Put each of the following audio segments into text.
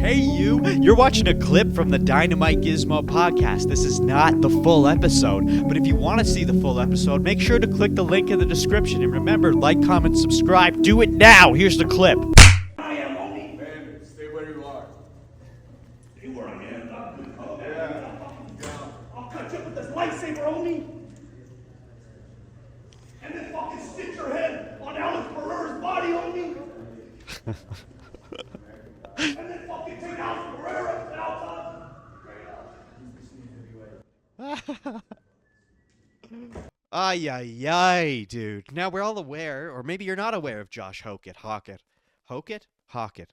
Hey you! You're watching a clip from the DynamiteGizmo podcast. This is not the full episode, but if you want to see the full episode, make sure to click the link in the description. And remember, like, comment, subscribe. Do it now! Here's the clip. I am homie. Man, stay where you are. Stay where I am. I'll cut you up with this lightsaber, homie. And then fucking stick your head on Alex Pereira's body, homie. And then fucking take Alex Pereira out. Ay, ay, ay, dude. Now, we're all aware, or maybe you're not aware of Josh Hokit. Hockett. Hokit? Hockett.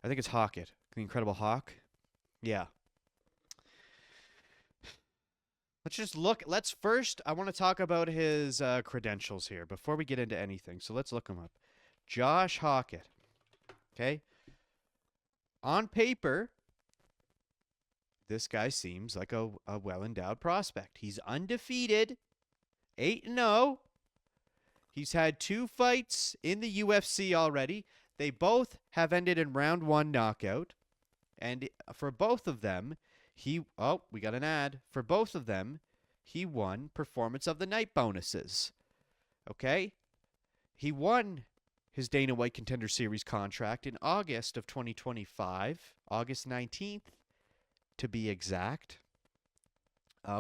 I think it's Hockett. The Incredible Hawk. Yeah. Let's just look. I want to talk about his credentials here before we get into anything. So let's look him up. Josh Hokit. Okay? On paper, this guy seems like a well-endowed prospect. He's undefeated, 8-0. He's had 2 fights in the UFC already. They both have ended in round 1 knockout. And for both of them, we got an ad. For both of them, he won Performance of the Night bonuses. Okay? He won his Dana White Contender Series contract in August of 2025, August 19th to be exact,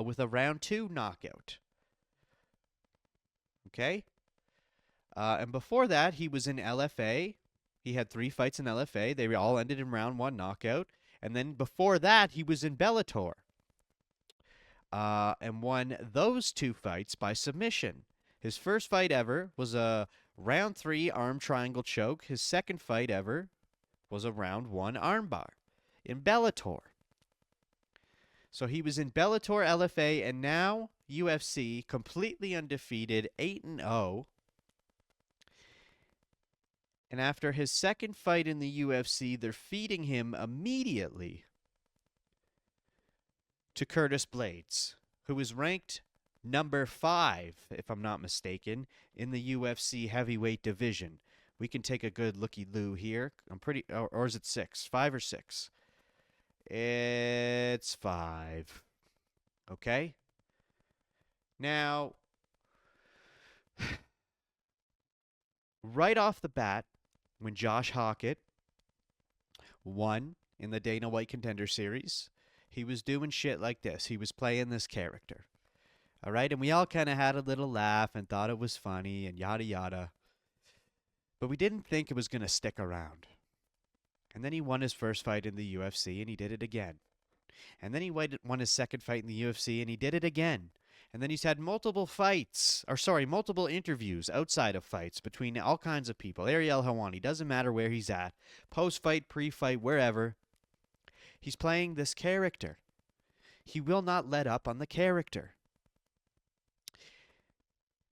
with a round 2 knockout. Okay? And before that, he was in LFA. He had 3 fights in LFA. They all ended in round 1 knockout. And then before that, he was in Bellator and won those 2 fights by submission. His first fight ever was a round 3 arm triangle choke. His second fight ever was a round 1 armbar in Bellator. So he was in Bellator, LFA, and now UFC, completely undefeated, 8-0. And after his second fight in the UFC, they're feeding him immediately to Curtis Blaydes, who is ranked number 5, if I'm not mistaken, in the UFC heavyweight division. We can take a good looky-loo here. Or is it 6? 5 or 6? It's 5. Okay? Now, right off the bat, when Josh Hokit won in the Dana White Contender Series, he was doing shit like this. He was playing this character. All right? And we all kind of had a little laugh and thought it was funny and yada yada. But we didn't think it was going to stick around. And then he won his first fight in the UFC and he did it again. And then he won his second fight in the UFC and he did it again. And then he's had multiple interviews outside of fights between all kinds of people. Ariel Helwani, doesn't matter where he's at. Post-fight, pre-fight, wherever. He's playing this character. He will not let up on the character.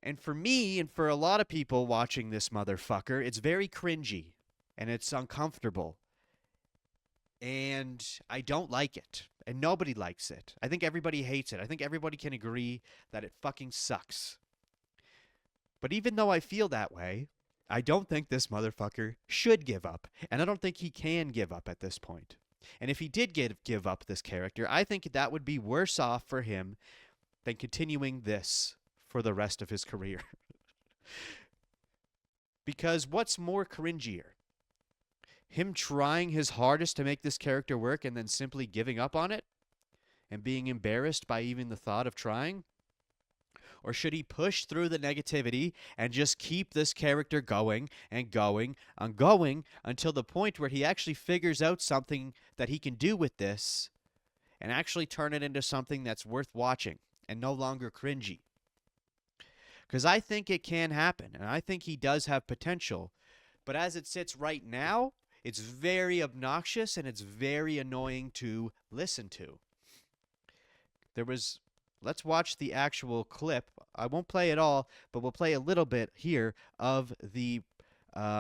And for me, and for a lot of people watching this motherfucker, it's very cringy. And it's uncomfortable. And I don't like it. And nobody likes it. I think everybody hates it. I think everybody can agree that it fucking sucks. But even though I feel that way, I don't think this motherfucker should give up. And I don't think he can give up at this point. And if he did give up this character, I think that would be worse off for him than continuing this for the rest of his career. Because what's more cringier? Him trying his hardest to make this character work and then simply giving up on it? And being embarrassed by even the thought of trying? Or should he push through the negativity and just keep this character going and going and going until the point where he actually figures out something that he can do with this and actually turn it into something that's worth watching and no longer cringy? Because I think it can happen, and I think he does have potential. But as it sits right now, it's very obnoxious and it's very annoying to listen to. Let's watch the actual clip. I won't play it all, but we'll play a little bit here of the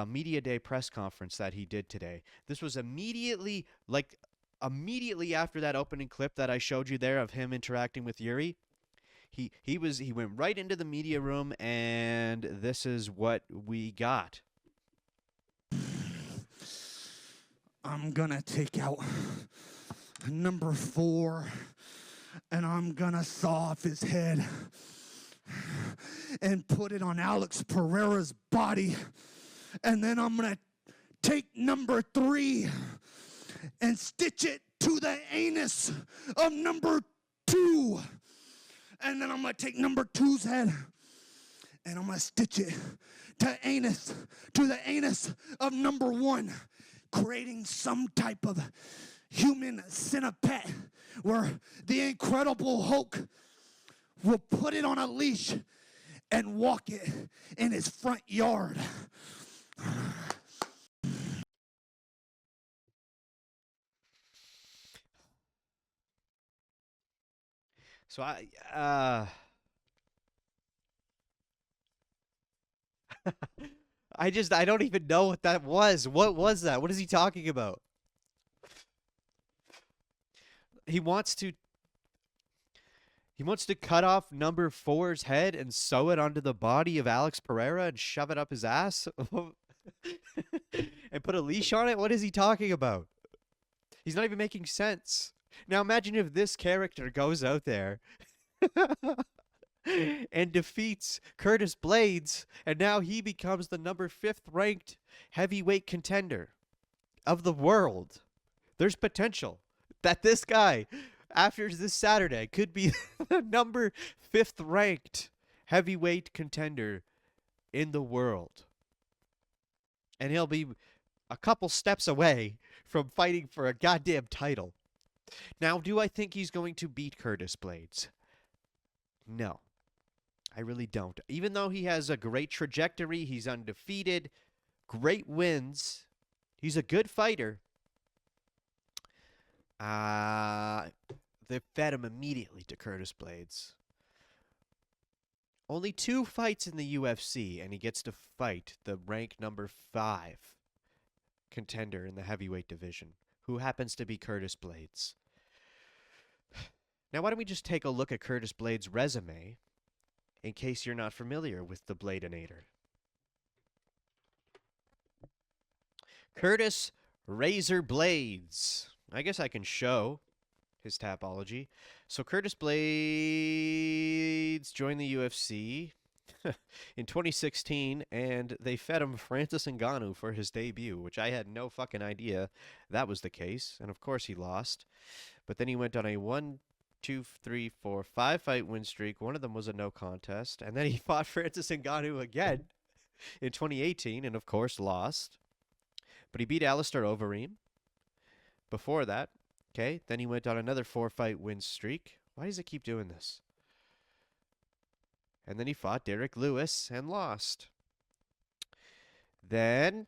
Media Day press conference that he did today. This was immediately after that opening clip that I showed you there of him interacting with Yuri. He went right into the media room, and this is what we got. I'm gonna take out number 4 and I'm gonna saw off his head and put it on Alex Pereira's body. And then I'm gonna take number 3 and stitch it to the anus of number 2. And then I'm gonna take number 2's head and I'm gonna stitch it to the anus of number 1, creating some type of human centipede where the Incredible Hulk will put it on a leash and walk it in his front yard. So I don't even know what that was. What was that? What is he talking about? He wants to cut off number 4's head and sew it onto the body of Alex Pereira and shove it up his ass and put a leash on it? What is he talking about? He's not even making sense. Now imagine if this character goes out there and defeats Curtis Blaydes, and now he becomes the number 5th ranked heavyweight contender of the world. There's potential that this guy, after this Saturday, could be the number 5th ranked heavyweight contender in the world. And he'll be a couple steps away from fighting for a goddamn title. Now, do I think he's going to beat Curtis Blaydes? No, I really don't. Even though he has a great trajectory, he's undefeated, great wins, he's a good fighter. They fed him immediately to Curtis Blaydes. Only 2 fights in the UFC, and he gets to fight the ranked number 5 contender in the heavyweight division, who happens to be Curtis Blaydes. Now, why don't we just take a look at Curtis Blaydes' resume, in case you're not familiar with the Bladinator. Curtis Razor Blaydes. I guess I can show his tapology. So Curtis Blaydes joined the UFC in 2016, and they fed him Francis Ngannou for his debut, which I had no fucking idea that was the case. And of course he lost. But then he went on a 1, 2, 3, 4, 5 fight win streak. One of them was a no contest. And then he fought Francis Ngannou again in 2018 and of course lost. But he beat Alistair Overeem before that. Okay, then he went on another 4-fight win streak. Why does it keep doing this? And then he fought Derek Lewis and lost. Then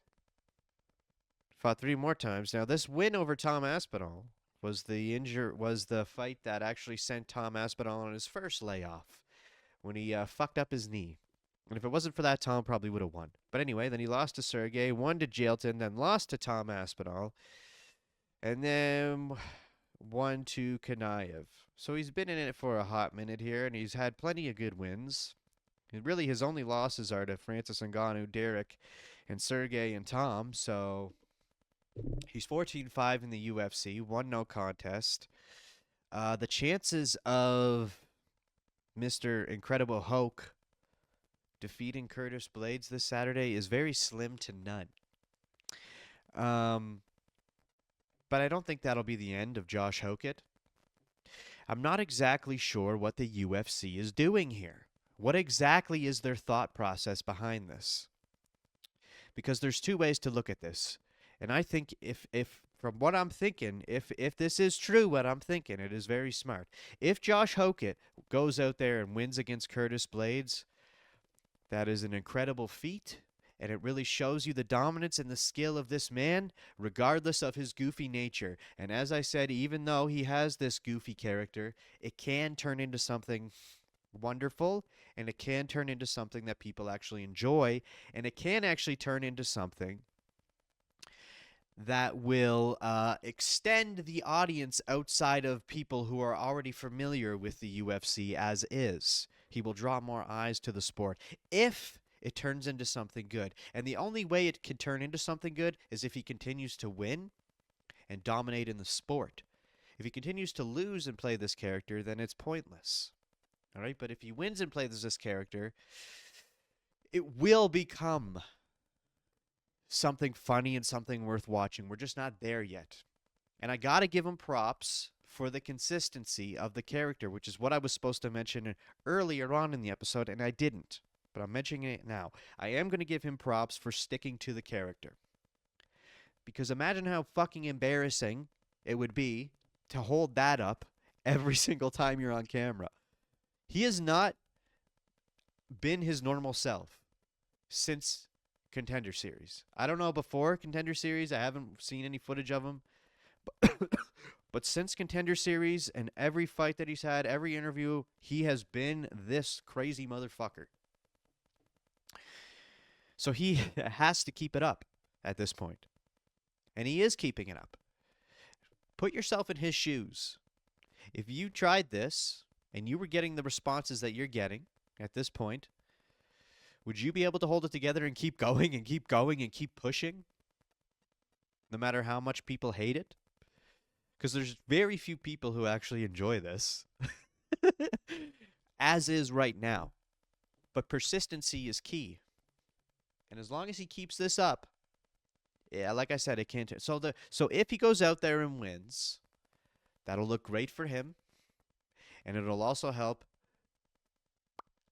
fought 3 more times. Now this win over Tom Aspinall was the fight that actually sent Tom Aspinall on his first layoff when he fucked up his knee. And if it wasn't for that, Tom probably would have won. But anyway, then he lost to Sergey, won to Jailton, then lost to Tom Aspinall, and then won to Kanaev. So he's been in it for a hot minute here, and he's had plenty of good wins. And really, his only losses are to Francis Ngannou, Derek, and Sergey and Tom. So he's 14-5 in the UFC, 1 no contest. The chances of Mr. Incredible Hulk defeating Curtis Blaydes this Saturday is very slim to none. But I don't think that'll be the end of Josh Hokit. I'm not exactly sure what the UFC is doing here. What exactly is their thought process behind this? Because there's 2 ways to look at this. And I think if from what I'm thinking, if this is true what I'm thinking, it is very smart. If Josh Hokit goes out there and wins against Curtis Blaydes, that is an incredible feat, and it really shows you the dominance and the skill of this man, regardless of his goofy nature. And as I said, even though he has this goofy character, it can turn into something wonderful, and it can turn into something that people actually enjoy, and it can actually turn into something that will extend the audience outside of people who are already familiar with the UFC as is. He will draw more eyes to the sport if it turns into something good. And the only way it can turn into something good is if he continues to win. and dominate in the sport. If he continues to lose and play this character, then it's pointless. All right, but if he wins and plays this character, it will become something funny and something worth watching. We're just not there yet. And I got to give him props for the consistency of the character, which is what I was supposed to mention earlier on in the episode, and I didn't. But I'm mentioning it now. I am going to give him props for sticking to the character. Because imagine how fucking embarrassing it would be to hold that up every single time you're on camera. He has not been his normal self since Contender Series. I don't know before Contender Series. I haven't seen any footage of him. But since Contender Series and every fight that he's had, every interview, he has been this crazy motherfucker. So he has to keep it up at this point. And he is keeping it up. Put yourself in his shoes. If you tried this and you were getting the responses that you're getting at this point, would you be able to hold it together and keep going and keep going and keep pushing? No matter how much people hate it? Because there's very few people who actually enjoy this. As is right now. But persistency is key. And as long as he keeps this up, yeah, like I said, it can't. So if he goes out there and wins, that'll look great for him. And it'll also help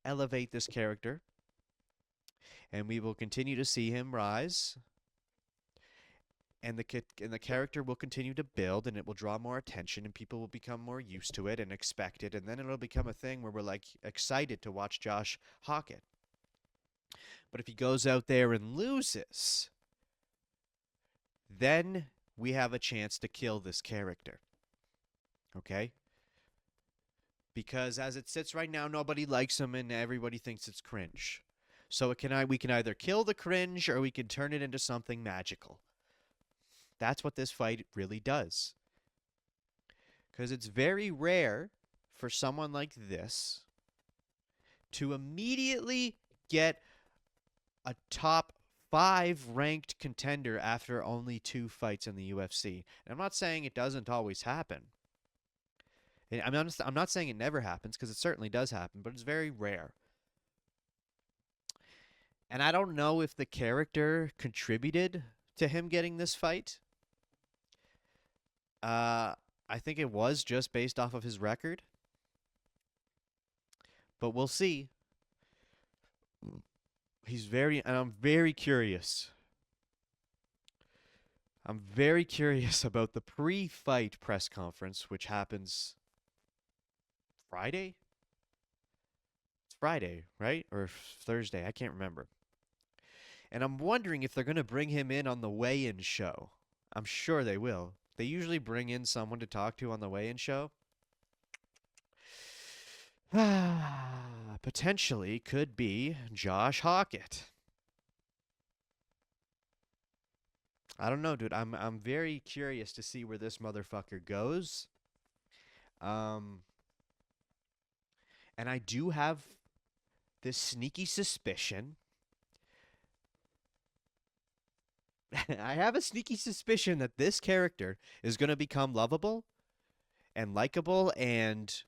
elevate this character. And we will continue to see him rise. And the character will continue to build, and it will draw more attention, and people will become more used to it and expect it. And then it'll become a thing where we're like excited to watch Josh Hokit. But if he goes out there and loses, then we have a chance to kill this character. Okay? Because as it sits right now, nobody likes him and everybody thinks it's cringe. So we can either kill the cringe or we can turn it into something magical. That's what this fight really does. Because it's very rare for someone like this to immediately get a top 5 ranked contender after only 2 fights in the UFC. And I'm not saying it doesn't always happen. I'm not saying it never happens, because it certainly does happen, but it's very rare. And I don't know if the character contributed to him getting this fight. I think it was just based off of his record. But we'll see. And I'm very curious. I'm very curious about the pre-fight press conference, which happens Friday? It's Friday, right? Or Thursday, I can't remember. And I'm wondering if they're going to bring him in on the weigh-in show. I'm sure they will. They usually bring in someone to talk to on the weigh-in show. Potentially could be Josh Hokit. I don't know, dude. I'm very curious to see where this motherfucker goes. And I do have this sneaky suspicion. I have a sneaky suspicion that this character is going to become lovable and likable and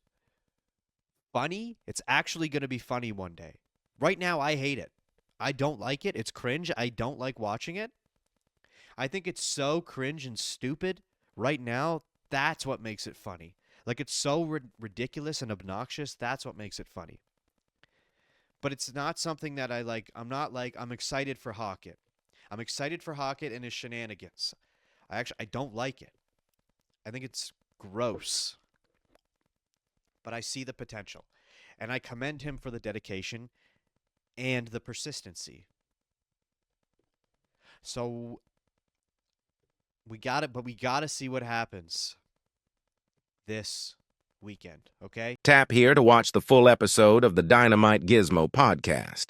funny. It's actually going to be funny one day. Right now, I hate it. I don't like it. It's cringe. I don't like watching it. I think it's so cringe and stupid right now. That's what makes it funny. Like, it's so ridiculous and obnoxious. That's what makes it funny. But it's not something that I like. I'm excited for Hockett. I'm excited for Hockett and his shenanigans. I don't like it. I think it's gross. But I see the potential. And I commend him for the dedication and the persistency. So we got it, but we got to see what happens this weekend, okay? Tap here to watch the full episode of the Dynamite Gizmo podcast.